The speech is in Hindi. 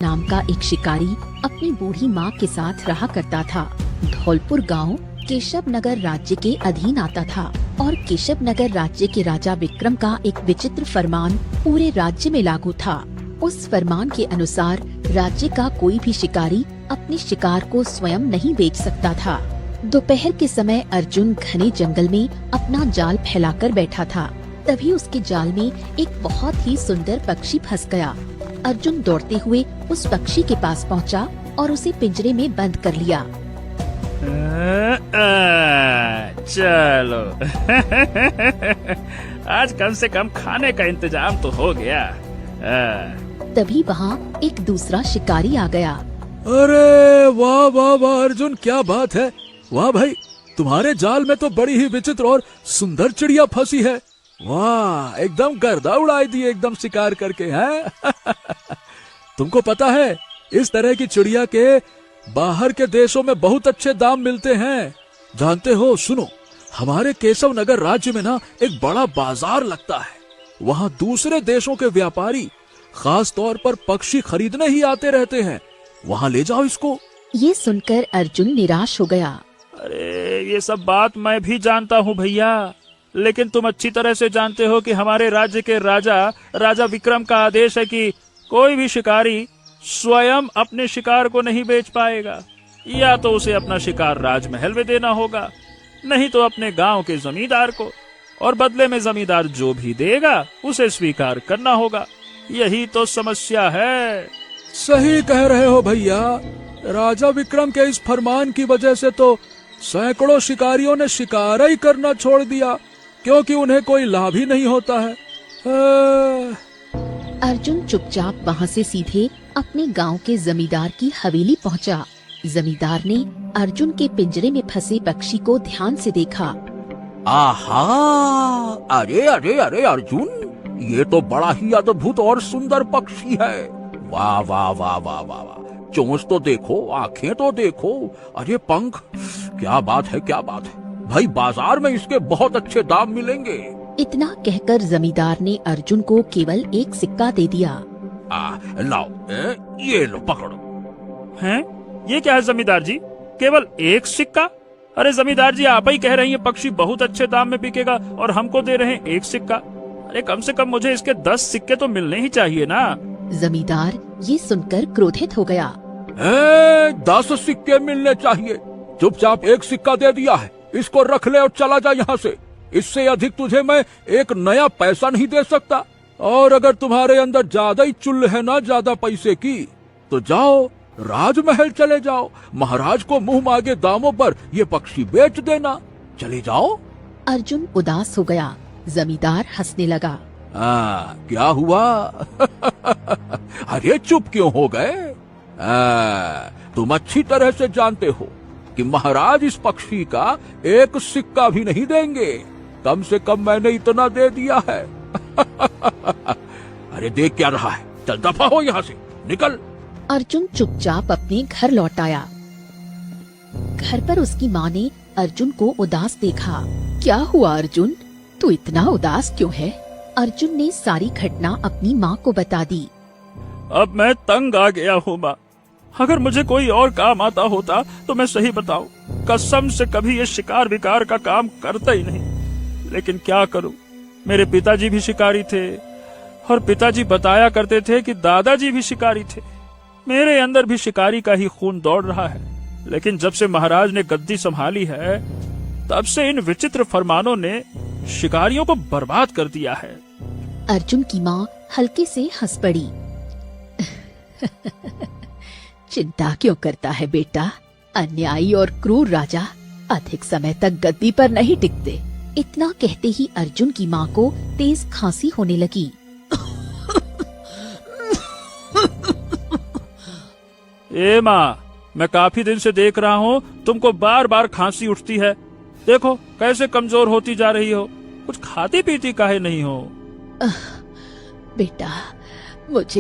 नाम का एक शिकारी अपनी बूढ़ी माँ के साथ रहा करता था। धौलपुर गांव केशव नगर राज्य के अधीन आता था और केशव नगर राज्य के राजा विक्रम का एक विचित्र फरमान पूरे राज्य में लागू था। उस फरमान के अनुसार राज्य का कोई भी शिकारी अपने शिकार को स्वयं नहीं बेच सकता था। दोपहर के समय अर्जुन घने जंगल में अपना जाल फैलाकर बैठा था। तभी उसके जाल में एक बहुत ही सुंदर पक्षी फंस गया। अर्जुन दौड़ते हुए उस पक्षी के पास पहुंचा और उसे पिंजरे में बंद कर लिया। चलो आज कम से कम खाने का इंतजाम तो हो गया। तभी वहाँ एक दूसरा शिकारी आ गया। अरे वाह वाह वाह अर्जुन, क्या बात है। वाह भाई, तुम्हारे जाल में तो बड़ी ही विचित्र और सुंदर चिड़िया फंसी है। वाह, एकदम गर्दा उड़ाई दी एकदम शिकार करके, हैं? तुमको पता है इस तरह की चिड़िया के बाहर के देशों में बहुत अच्छे दाम मिलते हैं, जानते हो? सुनो, हमारे केशव नगर राज्य में ना एक बड़ा बाजार लगता है। वहाँ दूसरे देशों के व्यापारी खास तौर पर पक्षी खरीदने ही आते रहते हैं। वहाँ ले जाओ इसको। ये सुनकर अर्जुन निराश हो गया। अरे ये सब बात मैं भी जानता हूँ भैया, लेकिन तुम अच्छी तरह से जानते हो कि हमारे राज्य के राजा विक्रम का आदेश है कि कोई भी शिकारी स्वयं अपने शिकार को नहीं बेच पाएगा। या तो उसे अपना शिकार राजमहल में देना होगा, नहीं तो अपने गांव के जमींदार को, और बदले में जमींदार जो भी देगा उसे स्वीकार करना होगा। यही तो समस्या है। सही कह रहे हो भैया। राजा विक्रम के इस फरमान की वजह से तो सैकड़ों शिकारियों ने शिकार ही करना छोड़ दिया, क्योंकि उन्हें कोई लाभ ही नहीं होता है। अर्जुन चुपचाप वहाँ से सीधे अपने गांव के जमींदार की हवेली पहुँचा। जमींदार ने अर्जुन के पिंजरे में फंसे पक्षी को ध्यान से देखा। आहा, अरे अरे अरे अर्जुन, ये तो बड़ा ही अद्भुत और सुंदर पक्षी है। वाह वाह वाह वाह वाह वाह, चोंच तो देखो, आंखें तो देखो, अरे पंख, क्या बात है, क्या बात है। भाई बाजार में इसके बहुत अच्छे दाम मिलेंगे। इतना कहकर जमींदार ने अर्जुन को केवल एक सिक्का दे दिया। लाओ, ये लो, पकड़ो। हैं? ये क्या है जमींदार जी, केवल एक सिक्का? अरे जमींदार जी, आप ही कह रही हैं पक्षी बहुत अच्छे दाम में बिकेगा और हमको दे रहे हैं एक सिक्का। अरे कम से कम मुझे इसके 10 सिक्के तो मिलने ही चाहिए ना। जमींदार ये सुनकर क्रोधित हो गया। 10 सिक्के मिलने चाहिए। चुपचाप एक सिक्का दे दिया है, इसको रख ले और चला जा यहाँ से। इससे अधिक तुझे मैं एक नया पैसा नहीं दे सकता। और अगर तुम्हारे अंदर ज्यादा ही चुल्ल है ना ज्यादा पैसे की, तो जाओ राजमहल चले जाओ, महाराज को मुंह मांगे दामों पर ये पक्षी बेच देना। चले जाओ। अर्जुन उदास हो गया। जमींदार हंसने लगा। क्या हुआ? अरे चुप क्यों हो गए? तुम अच्छी तरह से जानते हो कि महाराज इस पक्षी का एक सिक्का भी नहीं देंगे। कम से कम मैंने इतना दे दिया है। अरे देख क्या रहा है, चल दफा हो यहाँ से, निकल। अर्जुन चुपचाप अपने घर लौट आया। घर पर उसकी माँ ने अर्जुन को उदास देखा। क्या हुआ अर्जुन, तू इतना उदास क्यों है? अर्जुन ने सारी घटना अपनी माँ को बता दी। अब मैं तंग आ गया हूँ माँ। अगर मुझे कोई और काम आता होता तो मैं सही बताऊं, कसम से कभी ये शिकार विकार का काम करता ही नहीं। लेकिन क्या करूं, मेरे पिताजी भी शिकारी थे और पिताजी बताया करते थे कि दादाजी भी शिकारी थे। मेरे अंदर भी शिकारी का ही खून दौड़ रहा है। लेकिन जब से महाराज ने गद्दी संभाली है, तब से इन विचित्र फरमानों ने शिकारियों को बर्बाद कर दिया है। अर्जुन की माँ हल्के से हंस पड़ी। चिंता क्यों करता है बेटा, अन्यायी और क्रूर राजा अधिक समय तक गद्दी पर नहीं टिकते। इतना कहते ही अर्जुन की माँ को तेज खांसी होने लगी। ए माँ, मैं काफी दिन से देख रहा हूँ तुमको बार बार खांसी उठती है। देखो कैसे कमजोर होती जा रही हो, कुछ खाती पीती काहे नहीं हो? बेटा, मुझे